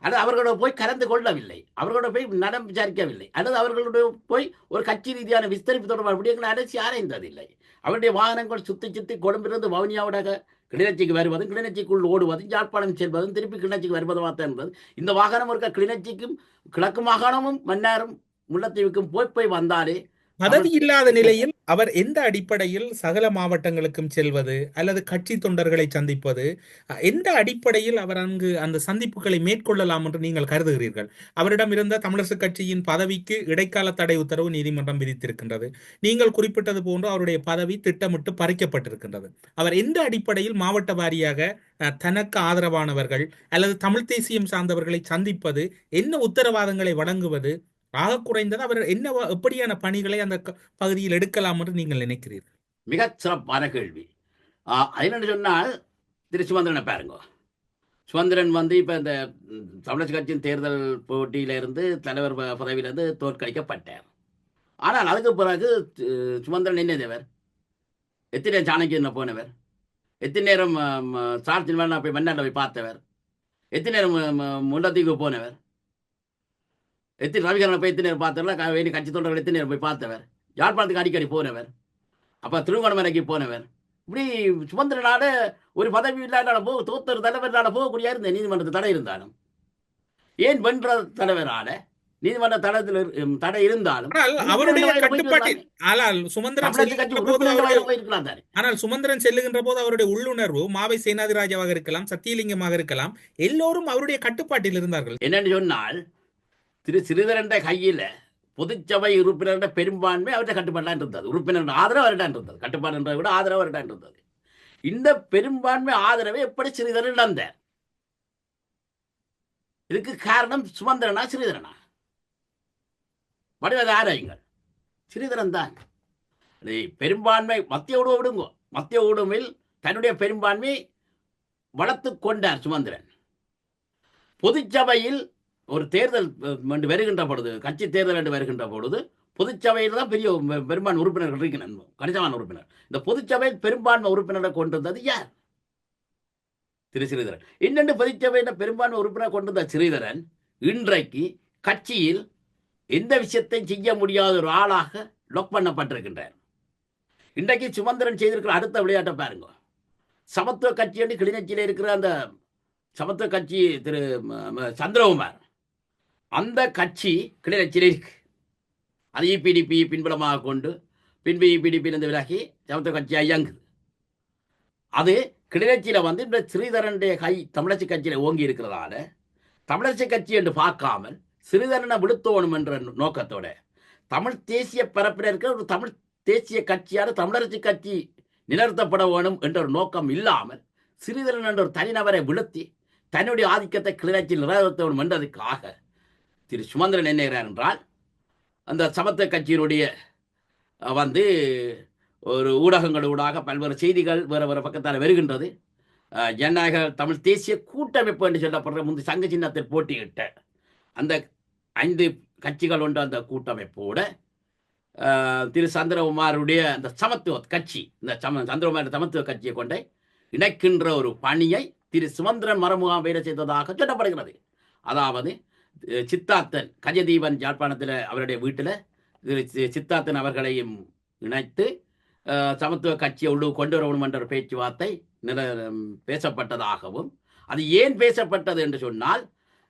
Speaker 1: அல்லது அவர்களோட போய் கலந்து கொள்ளவில்லை, அவர்களோட போய் நலம் விசாரிக்கவில்லை, அல்லது அவர்களோட போய் ஒரு கட்சி ரீதியான விஸ்தரிப்பு தொடர்பான விடயங்களை அலசி ஆராய்ந்ததில்லை. அவருடைய வாகனங்கள் சுத்தி கொழும்பிலிருந்து வவுனியாவுடைய கிளிநொச்சிக்கு வருவதும் கிளிநொச்சிக்குள் ஓடுவதும் யாழ்ப்பாணம் செல்வதும் திருப்பி கிளிநொச்சிக்கு வருவதுமாக இருந்தது. இந்த வாகனம் இருக்க கிளிநொச்சிக்கும் கிழக்கு மாகாணமும் மன்னாரும் முல்லைத்தீவுக்கும் போய் வந்தாலே
Speaker 4: பதவி இல்லாத நிலையில் அவர் எந்த அடிப்படையில் சகல மாவட்டங்களுக்கும் செல்வது அல்லது கட்சி தொண்டர்களை சந்திப்பது, எந்த அடிப்படையில் அவர் அங்கு அந்த சந்திப்புகளை மேற்கொள்ளலாம் என்று நீங்கள் கருதுகிறீர்கள்? அவரிடம் இருந்த தமிழரசு கட்சியின் பதவிக்கு இடைக்கால தடை உத்தரவு நீதிமன்றம் விதித்திருக்கின்றது. நீங்கள் குறிப்பிட்டது போன்று அவருடைய பதவி திட்டமிட்டு பறிக்கப்பட்டிருக்கின்றது. அவர் எந்த அடிப்படையில் மாவட்ட வாரியாக தனக்கு ஆதரவானவர்கள் அல்லது தமிழ் தேசியம் சார்ந்தவர்களை சந்திப்பது, என்ன உத்தரவாதங்களை வழங்குவது, ஆக குறைந்தது அவர் என்ன எப்படியான பணிகளை அந்த பகுதியில் எடுக்கலாம் என்று நீங்கள் நினைக்கிறீர்கள்?
Speaker 1: மிக சிறப்பான கேள்வி. என்னென்னு சொன்னால், திரு சுமந்திரனை பாருங்க. சுமந்திரன் இப்போ இந்த தமிழரசு கட்சியின் தேர்தல் போட்டியிலிருந்து தலைவர் பதவியிலிருந்து தோற்கடிக்கப்பட்டார். ஆனால் அதுக்கு பிறகு சுமந்திரன் என்ன தேவர், எத்தனை நேரம் சாணக்கியன் போனவர், எத்தனை நேரம் சார்ஜ் போய் மன்னாரில் போய் பார்த்தவர், எத்தனை நேரம் முல்லைத்தீவுக்கு போனவர், எத்தனை ரவிகரனை போய் எத்தனை நேரம் பார்த்தவர், வேண்டிய கட்சி தொண்டர்கள் எத்தனை நேரம் போய் பார்த்தவர், யாழ்ப்பாணத்துக்கு அடிக்கடி போனவர், அப்போ திருவண்ணாமலைக்கு போனவர். இப்படி சுமந்திரனால ஒரு பதவி இல்லாத தோத்தர் தலைவரால போகக்கூடிய இருந்த நீதிமன்றத்தில் தடை இருந்தாலும், ஏன் வென்ற தலைவரால நீதிமன்ற தடை இருந்தாலும்
Speaker 4: அவருடைய கட்டுப்பாட்டில், ஆனால் சுமந்திரன் செல்லுகின்ற போது அவருடைய உள்ளுணர்வு மாவை சேனாதிராஜாவாக இருக்கலாம், சத்தியலிங்கமாக இருக்கலாம், எல்லோரும் அவருடைய கட்டுப்பாட்டில் இருந்தார்கள்.
Speaker 1: என்னன்னு சொன்னால், சிறிதரன் கையில பொதுச்சபை உறுப்பினர் பெரும்பான்மை அவர்கிட்ட கட்டுப்பாடு இருந்தது, உறுப்பினர் ஆதரவு அவர்கிட்ட இருந்தது, கட்டுப்பாடு என்றதை விட ஆதரவு அவர்கிட்ட இருந்தது. இந்த பெரும்பான்மை ஆதரவை எப்படி சிறிதரன் இழந்தார்? இதுக்கு காரணம் சுமந்திரனா சிறிதரனா? வடிவதை ஆராயுங்கள். சிறிதரன் தான். பெரும்பான்மை மத்திய ஊடகம் விடுங்கோ, மத்திய ஊடகமில் தன்னுடைய பெரும்பான்மை வளர்த்து கொண்டார் சுமந்திரன். பொதுச்சபையில் ஒரு தேர்தல் வருகின்ற பொழுது, கட்சி தேர்தல் என்று வருகின்ற பொழுது பொதுச்சபையில் தான் பெரிய பெரும்பான்மை உறுப்பினர்கள் இருக்கிறார், கணிசமான உறுப்பினர். இந்த பொதுச்சபையில் பெரும்பான்மை உறுப்பினரை கொண்டிருந்தது யார்? திரு சிறிதரன். இன்னொன்று, பொதுச்சபையில் பெரும்பான்மை உறுப்பினர் கொண்டிருந்த சிறிதரன் இன்றைக்கு கட்சியில் எந்த விஷயத்தையும் செய்ய முடியாத ஒரு ஆளாக லொக் பண்ணப்பட்டிருக்கின்றார். இன்றைக்கு சுமந்திரன் செய்திருக்கிற அடுத்த விளையாட்டை பாருங்க. சமத்துவ கட்சி என்று கிளிநொச்சியில் இருக்கிற அந்த சமத்துவ கட்சி திரு சந்திரகுமார், அந்த கட்சி கிளிநொச்சியில் இருக்கு. அது இபிடிபி பின்புலமாக கொண்டு பின்பு இபிடிபியிலிருந்து விலகி சமத்துவ கட்சியாக இயங்குது. அது கிளிநொச்சியில் வந்து இந்த ஸ்ரீதரனுடைய கை தமிழரசு கட்சியில் ஓங்கி இருக்கிறதால தமிழரசு கட்சி என்று பார்க்காமல் ஸ்ரீதரனை விழுத்தோணும் என்ற நோக்கத்தோட தமிழ் தேசிய பரப்பில் இருக்கிற ஒரு தமிழ் தேசிய கட்சியான தமிழரசு கட்சி நிலநிறுத்தப்பட வேணும் என்ற ஒரு நோக்கம் இல்லாமல் ஸ்ரீதரன் என்ற ஒரு தனிநபரை விழுத்தி தன்னுடைய ஆதிக்கத்தை கிளிநொச்சியில் நிலநிறுத்த வேண்டும் என்றதுக்காக திரு சுமந்திரன் என்ன என்றால் அந்த சமத்துவ கட்சியினுடைய வந்து ஒரு ஊடகங்களூடாக பல்வேறு செய்திகள் வேறு வேறு பக்கத்தால் வருகின்றது. ஜனநாயக தமிழ் தேசிய கூட்டமைப்பு என்று சொல்லப்படுற முந்தைய சங்க சின்னத்தில் போட்டியிட்ட அந்த 5 கட்சிகள் உண்டு. அந்த கூட்டமைப்போட திரு சந்திரகுமாருடைய அந்த சமத்துவ கட்சி, இந்த சந்திரகுமார் சமத்துவ கட்சியை கொண்டு இணைக்கின்ற ஒரு பணியை திரு சுமந்திரன் மரமுகாம் வேலை செய்ததாக சொல்லப்படுகிறது. அதாவது சித்தார்த்தன் கஜதீபன் யாழ்ப்பாணத்தில் அவருடைய வீட்டில் திரு சித்தார்த்தன் அவர்களையும் இணைத்து சமத்துவ கட்சியை உள்ளு கொண்டு வரணும் என்ற பேச்சுவார்த்தை பேசப்பட்டதாகவும், அது ஏன் பேசப்பட்டது என்று சொன்னால்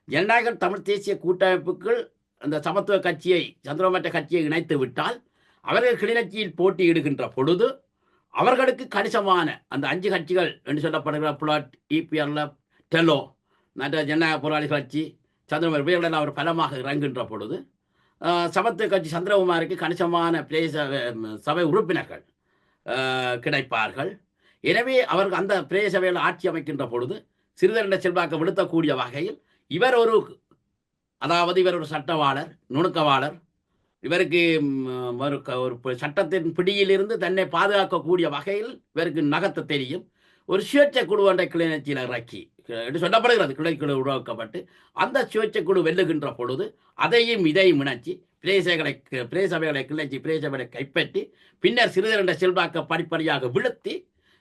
Speaker 1: ஜனநாயக தமிழ் தேசிய கூட்டமைப்புகள் அந்த சமத்துவ கட்சியை சந்திரமற்ற கட்சியை இணைத்து விட்டால் அவர்கள் கிளிநொச்சியில் போட்டியிடுகின்ற பொழுது அவர்களுக்கு கணிசமான அந்த 5 கட்சிகள் என்று சொல்லப்படுகிற புலாட், இபிஎல்எஃப், டெலோ, மற்ற ஜனநாயக போராளி கட்சி, சந்திரகுமார் இவர்கள் அவர் பலமாக இறங்குகின்ற பொழுது சமத்துவ கட்சி சந்திரகுமாருக்கு கணிசமான பிரதேச சபை உறுப்பினர்கள் கிடைப்பார்கள். எனவே அவர்கள் அந்த பிரதேச சபையில் ஆட்சி அமைக்கின்ற பொழுது சிறிதரண்ட செல்வாக்க விடுத்தக்கூடிய வகையில் இவர் ஒரு சட்டவாளர், நுணுக்கவாளர், இவருக்கு ஒரு சட்டத்தின் பிடியிலிருந்து தன்னை பாதுகாக்கக்கூடிய வகையில் இவருக்கு நகர்த்த தெரியும். ஒரு சுயேட்சை குழு ஒன்றை கிளிநொச்சியில் இறக்கி என்று சொல்லப்படுகிறது. கிளைக்குழு உருவாக்கப்பட்டு அந்த சுயேட்சை குழு வெல்லுகின்ற பொழுது அதையும் இதையும் இணைச்சி பிரதேச சபைகளை கிளிநொச்சி பிரதேச சபைகளை கைப்பற்றி பின்னர் சிறிதரண்ட செல்வாக்க படிப்படியாக விழுத்தி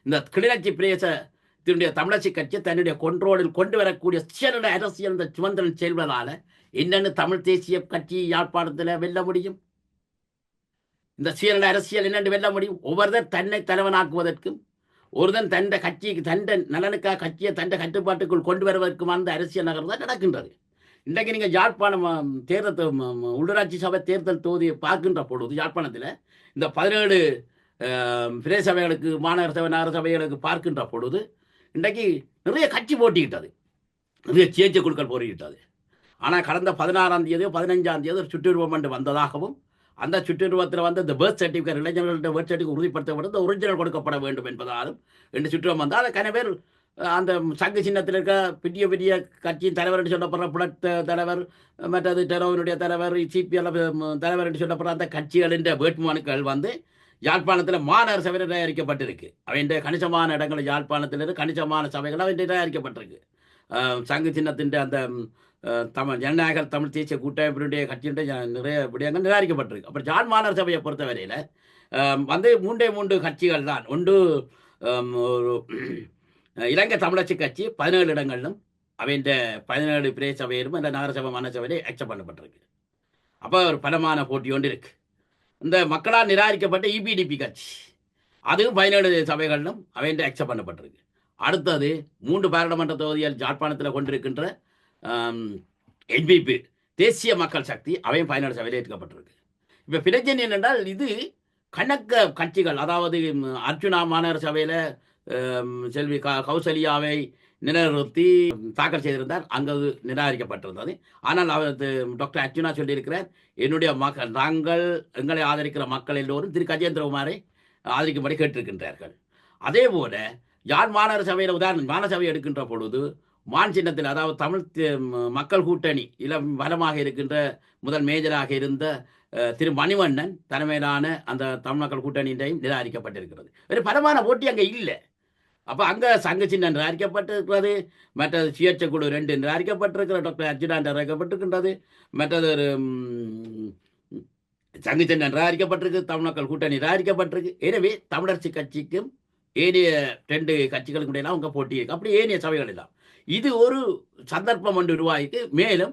Speaker 1: இந்த கிளிநொச்சி பிரதேசத்தினுடைய தமிழரசு கட்சி தன்னுடைய கொண்டோலில் கொண்டு வரக்கூடிய சுயநல அரசியல் இந்த சுமந்திரன் செல்வதால என்னென்னு தமிழ் தேசிய கட்சி யாழ்ப்பாணத்தில் வெல்ல முடியும்? இந்த சுயநல அரசியல் என்னென்று வெல்ல முடியும்? ஒவ்வொருத்தர் தன்னை தலைவனாக்குவதற்கும் ஒருதன் தண்ட கட்சிக்கு தண்ட நலனுக்காக கட்சியை தண்ட கட்டுப்பாட்டுக்குள் கொண்டு வருவதற்கும் அந்த அரசியல் நகர் தான் நடக்கின்றது. இன்றைக்கு நீங்கள் யாழ்ப்பாணம் தேர்தல் உள்ளூராட்சி சபை தேர்தல் தொகுதியை பார்க்கின்ற பொழுது யாழ்ப்பாணத்தில் இந்த 17 பிரதேச சபைகளுக்கு மாநகர சபை நகர சபைகளுக்கு பார்க்கின்ற பொழுது இன்றைக்கு நிறைய கட்சி போட்டியிட்டது, நிறைய சுயேட்சை குழுக்கள் போட்டியிட்டது. ஆனால் கடந்த 16ஆம் தேதியோ 15ஆம் தேதியோ ஒரு சுற்றுருவம் என்று வந்ததாகவும் அந்த சுற்றுருவத்தில் வந்து இந்த பர்த் சர்டிஃபிகேட் இளைஞர்கள்ட்ட பர்த் சர்டிஃபிகேட் உறுதிப்படுத்தப்பட்டு இந்த ஒரிஜினல் கொடுக்கப்பட வேண்டும் என்பதாலும் என்று சுற்றுவம் வந்தால் அதை கன பேர் அந்த சங்க சின்னத்தில் இருக்க பெரிய பெரிய கட்சியின் தலைவர் என்று சொல்லப்படுற புலட் தலைவர், மற்றது டெரோவினுடைய தலைவர், சிபிஎல் தலைவர் என்று சொல்லப்படுற அந்த கட்சிகளின் வேட்புமனுக்கள் வந்து யாழ்ப்பாணத்தில் மாநகர சபையில் தயாரிக்கப்பட்டிருக்கு. அவைன்ற கணிசமான இடங்களில் யாழ்ப்பாணத்தில் கணிசமான சபைகள் அவை தயாரிக்கப்பட்டிருக்கு. சங்க சின்னத்தின் அந்த ஜனநாயக தமிழ் தேசிய கூட்டமைப்பினுடைய கட்சியினுடைய நிறைய விடயங்கள் நிராகரிக்கப்பட்டிருக்கு. அப்புறம் ஜாழ் மாநகர சபையை பொறுத்தவரையில் வந்து 3 கட்சிகள் தான். ஒன்று ஒரு இலங்கை தமிழரசு கட்சி 17 இடங்களிலும் அவைன்ற 17 பிரதேச சபையிலும் அந்த நகரசபை மாநகர சபையிலே அக்செப்ட் பண்ணப்பட்டிருக்கு. அப்போ ஒரு பலமான போட்டி ஒன்று இருக்கு. இந்த மக்களால் நிராகரிக்கப்பட்ட இபிடிபி கட்சி அதுவும் 17 சபைகளிலும் அவைன்ற அக்செப்ட் பண்ணப்பட்டிருக்கு. அடுத்தது 3 பாராளுமன்ற தொகுதிகள் யாழ்ப்பாணத்தில் கொண்டிருக்கின்ற என்பிபி தேசிய மக்கள் சக்தி அவையும் 17 சபையில் ஏற்கப்பட்டிருக்கு. இப்போ பிரச்சனை என்னென்றால் இது கணக்க கட்சிகள், அதாவது அர்ஜுனா மாநகர சபையில் செல்வி கௌசல்யாவை நிலைநிறுத்தி தாக்கல் செய்திருந்தார், அங்கு நிராகரிக்கப்பட்டிருந்தது. ஆனால் அவர் டாக்டர் அர்ஜுனா சொல்லியிருக்கிறார், என்னுடைய எங்களை ஆதரிக்கிற மக்கள் எல்லோரும் திரு கஜேந்திரகுமாரை ஆதரிக்கும்படி கேட்டிருக்கின்றார்கள். அதே போல யாழ் மாநகர சபையில் உதாரணம் மாநகர சபை எடுக்கின்ற பொழுது மான் சின்னத்தில், அதாவது தமிழ் மக்கள் கூட்டணி பலமாக இருக்கின்ற முதல் மேஜராக இருந்த திரு மணிவண்ணன் தலைமையிலான அந்த தமிழ் மக்கள் கூட்டணியினையும் நிராகரிக்கப்பட்டிருக்கிறது. ஒரு பலமான போட்டி அங்கே இல்லை. அப்போ அங்கே சங்க சின்னம் நிராகரிக்கப்பட்டிருக்கிறது, மற்றது சுயேட்சை குழு 2 நிராகரிக்கப்பட்டிருக்கிற டாக்டர் அர்ஜுனா நிராகரிக்கப்பட்டிருக்கின்றது, மற்றது ஒரு சங்க சின்னம் நிராகரிக்கப்பட்டிருக்கு, தமிழ் மக்கள் கூட்டணி நிராகரிக்கப்பட்டிருக்கு. எனவே தமிழரசு கட்சிக்கும் ஏனைய 2 கட்சிகளுக்கு இடையெல்லாம் அவங்க போட்டி இருக்கு. அப்படி ஏனைய சபைகள் எல்லாம் இது ஒரு சந்தர்ப்பம் ஒன்று உருவாகிட்டு, மேலும்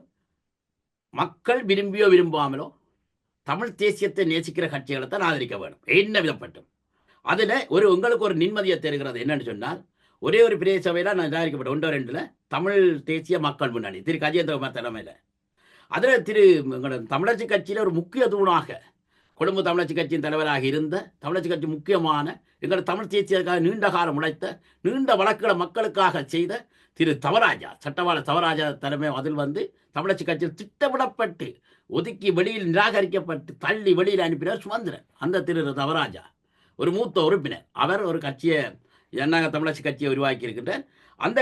Speaker 1: மக்கள் விரும்பியோ விரும்பாமலோ தமிழ் தேசியத்தை நேசிக்கிற கட்சிகளை தான் ஆதரிக்க வேணும், என்ன விதப்பட்டும். அதில் உங்களுக்கு ஒரு நிம்மதியை தருகிறது என்னன்னு சொன்னால், ஒரே ஒரு பிரதேச சபையில் நான் நிராகரிக்கப்பட்ட 1-2 தமிழ் தேசிய மக்கள் முன்னணி திரு கஜேந்திரகுமார் தலைமையில், அதில் தமிழரசு கட்சியில் ஒரு முக்கிய தூணாக கொழும்பு தமிழரசு கட்சியின் தலைவராக இருந்த தமிழரசு கட்சி முக்கியமான எங்கள் தமிழ் தேசியத்துக்காக நீண்ட காலம் உழைத்த நீண்ட வழக்குகளை மக்களுக்காக செய்த திரு தவராஜா, சட்டவாளர் தவராஜா தலைமை, அதில் தமிழரசு கட்சியில் திட்டமிடப்பட்டு ஒதுக்கி வெளியில் நிராகரிக்கப்பட்டு தள்ளி வெளியில் அனுப்பினார் சுமந்திரன். அந்த திரு தவராஜா ஒரு மூத்த உறுப்பினர், அவர் ஒரு கட்சியை என்னாக தமிழரசு கட்சியை உருவாக்கி இருக்கின்றார். அந்த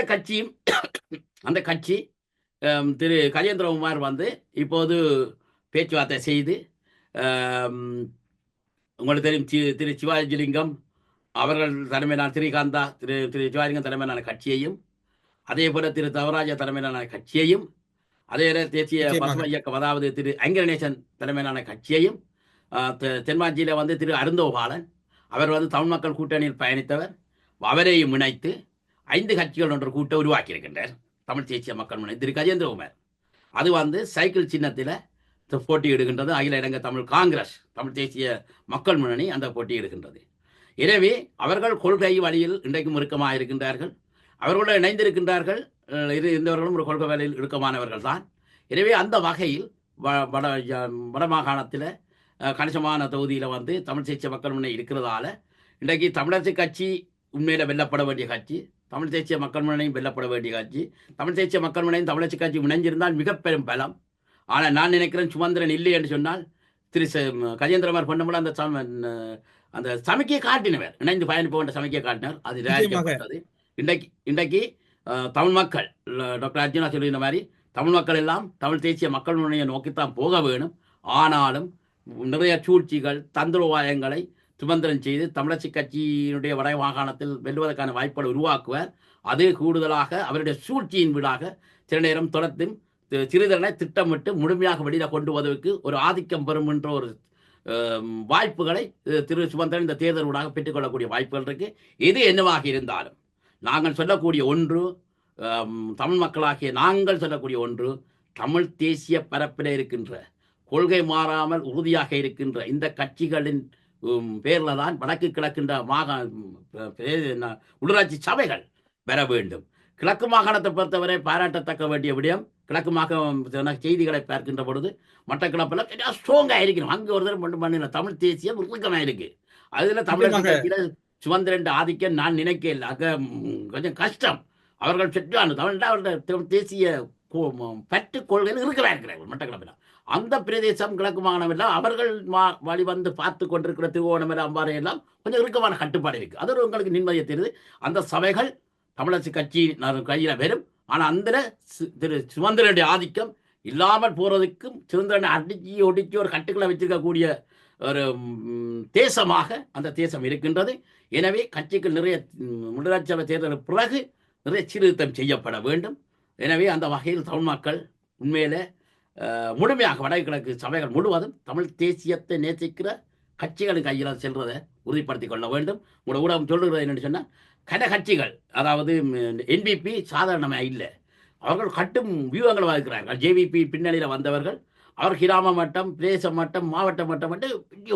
Speaker 1: கட்சி திரு கஜேந்திரகுமார் இப்போது பேச்சுவார்த்தை செய்து, உங்களுக்கு தெரியும் திரு சிவாஜிலிங்கம் அவர்கள் தலைமையிலான ஸ்ரீகாந்தா திரு சிவாஜிலிங்கம் தலைமையிலான கட்சியையும், அதே போல திரு தவராஜா தலைமையிலான கட்சியையும், அதே தேசிய பசுமை இயக்கம் அதாவது திரு ஐங்கரநேசன் தலைமையிலான கட்சியையும், தென்மாஞ்சியில் திரு அருந்தோபாலன் அவர் தமிழ் மக்கள் கூட்டணியில் பயணித்தவர், அவரையும் இணைத்து 5 கட்சிகள் ஒன்று கூட்ட உருவாக்கி இருக்கின்றார் தமிழ் தேசிய மக்கள் முன்னணி. திரு கஜேந்திரகுமார் அது சைக்கிள் சின்னத்தில் போட்டியிடுகின்றது. அகில இலங்கை தமிழ் காங்கிரஸ் தமிழ் தேசிய மக்கள் முன்னணி அந்த போட்டியிடுகின்றது. எனவே அவர்கள் கொள்கை வழியில் இன்றைக்கும் இறுக்கமாக இருக்கின்றார்கள், அவர்களோடு இணைந்திருக்கின்றார்கள். இருந்தவர்களும் ஒரு கொள்கை வழியில் இறுக்கமானவர்கள் தான். எனவே அந்த வகையில் வடமாகாணத்தில் கணிசமான தொகுதியில் தமிழ் தேசிய மக்கள் முன்னணி இருக்கிறதால இன்றைக்கு தமிழரசு கட்சி உண்மையில் வெல்லப்பட வேண்டிய கட்சி, தமிழ் தேசிய மக்கள் முன்னணியும் வெல்லப்பட வேண்டிய கட்சி. தமிழ் தேசிய மக்கள் முன்னணியும் தமிழரசு கட்சி இணைஞ்சிருந்தால் மிக பெரும் பலம். ஆனால் நான் நினைக்கிறேன் சுமந்திரன் இல்லை என்று சொன்னால் திரு கஜேந்திரகுமார் பொன்னம்பல அந்த சமிக்கையை காட்டினவர், இணைந்து பயணிப்ப வேண்டிய சமிக்கையை காட்டினார். அது நிராகரிக்கப்பட்டது. இன்றைக்கு தமிழ் மக்கள் டாக்டர் அர்ஜுனா சொல்லின மாதிரி தமிழ் மக்கள் எல்லாம் தமிழ் தேசிய மக்கள் முன்னணியை நோக்கித்தான் போக வேணும். ஆனாலும் நிறைய சூழ்ச்சிகள் தந்திரோபாயங்களை சுமந்திரன் செய்து தமிழரசு கட்சியினுடைய வட மாகாணத்தில் வெல்வதற்கான வாய்ப்புகளை உருவாக்குவார். அது கூடுதலாக அவருடைய சூழ்ச்சியின் வீடாக சில நேரம் தொடர்ந்தும் சிறிதரனை திட்டமிட்டு முழுமையாக வெளியில் கொண்டு வருவதற்கு ஒரு ஆதிக்கம் பெறும் என்ற ஒரு வாய்ப்புகளை திரு சுமந்திரன் இந்த தேர்தல் ஊடாக பெற்றுக்கொள்ளக்கூடிய வாய்ப்புகள் இருக்கு. எது என்னவாக இருந்தாலும் நாங்கள் சொல்லக்கூடிய ஒன்று, தமிழ் மக்களாகிய நாங்கள் சொல்லக்கூடிய ஒன்று, தமிழ் தேசிய பரப்பில் இருக்கின்ற கொள்கை மாறாமல் உறுதியாக இருக்கின்ற இந்த கட்சிகளின் பேரில் தான் வடக்கு கிழக்கின்ற உள்ளூராட்சி சபைகள் பெற வேண்டும். கிழக்கு மாகாணத்தை பொறுத்தவரை பாராட்டத்தக்க வேண்டிய விடயம், கிழக்கு மாகாண செய்திகளை பார்க்கின்ற பொழுது மட்டக்களப்பில் ஸ்ட்ராங்காக இருக்கணும். அங்கே ஒரு தடவை மட்டும் பண்ணல, தமிழ் தேசியம் இறுக்கமாக இருக்கு. அதில் தமிழக சுமந்திரன் ஆதிக்கம் நான் நினைக்கல, அங்கே கொஞ்சம் கஷ்டம். அவர்கள் செட்டான தமிழ்நாடு அவருடைய தேசிய பற்று கொள்கையில் இருக்கிறார்கள். மட்டக்களப்பில் அந்த பிரதேசம் கிழக்கு மாகாணம் எல்லாம் அவர்கள் வழி பார்த்து கொண்டிருக்கிற திருவோணமலை அம்பாறை எல்லாம் கொஞ்சம் இறுக்கமான கட்டுப்பாடு இருக்கு. அது உங்களுக்கு நிம்மதியை தெரியுது. அந்த சபைகள் தமிழரசு கட்சி கையில் வரும். ஆனால் அந்த திரு சுமந்திரனுடைய ஆதிக்கம் இல்லாமல் போறதுக்கும் சுதந்திரனை அடிச்சு ஒடிச்சு ஒரு கட்டுக்களை வச்சிருக்கக்கூடிய ஒரு தேசமாக அந்த தேசம் இருக்கின்றது. எனவே கட்சிகள் நிறைய உள்ளூராட்சி சபை தேர்தலுக்கு பிறகு நிறைய சீர்திருத்தம் செய்யப்பட வேண்டும். எனவே அந்த வகையில் தமிழ் மக்கள் உண்மையிலே முழுமையாக வடகிழக்கு சபைகள் முழுவதும் தமிழ் தேசியத்தை நேசிக்கிற கட்சிகளின் கையில் செல்றதை உறுதிப்படுத்திக் கொள்ள வேண்டும். உங்களோட ஊடகம் சொல்லுகிறது என்னென்னு சொன்னால், கன கட்சிகள் அதாவது என்பிபி சாதாரணமாக இல்லை, அவர்கள் கட்டும் வியூகங்கள் வகிக்கிறார்கள். ஜேவிபி பின்னணியில் வந்தவர்கள் அவர் கிராம மட்டம், பிரதேச மட்டம், மாவட்ட மட்டம்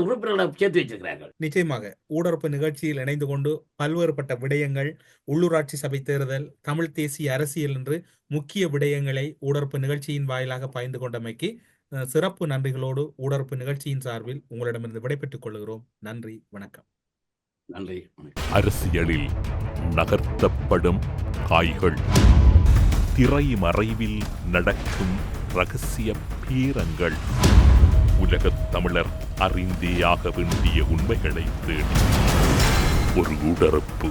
Speaker 1: உறுப்பினர்களை சேர்த்து வச்சிருக்கிறார்கள்.
Speaker 4: நிச்சயமாக ஊடரப்பு நிகழ்ச்சியில் இணைந்து கொண்டு பல்வேறுபட்ட விடயங்கள், உள்ளூராட்சி சபை தேர்தல், தமிழ் தேசிய அரசியல் என்று முக்கிய விடயங்களை ஊடரப்பு நிகழ்ச்சியின் வாயிலாக பகிர்ந்து கொண்டமைக்கு சிறப்பு நன்றிகளோடு ஊடரப்பு நிகழ்ச்சியின் சார்பில் உங்களிடமிருந்து விடைபெற்றுக் கொள்கிறோம். நன்றி, வணக்கம்.
Speaker 1: நன்றி.
Speaker 3: அரசியலில் நகர்த்தப்படும் காய்கள், திரைமறைவில் நடக்கும் ரகசிய பீரங்கள், உலகத் தமிழர் அறிந்தேயாக வேண்டிய உண்மைகளை தேடி ஒரு ஊடரப்பு.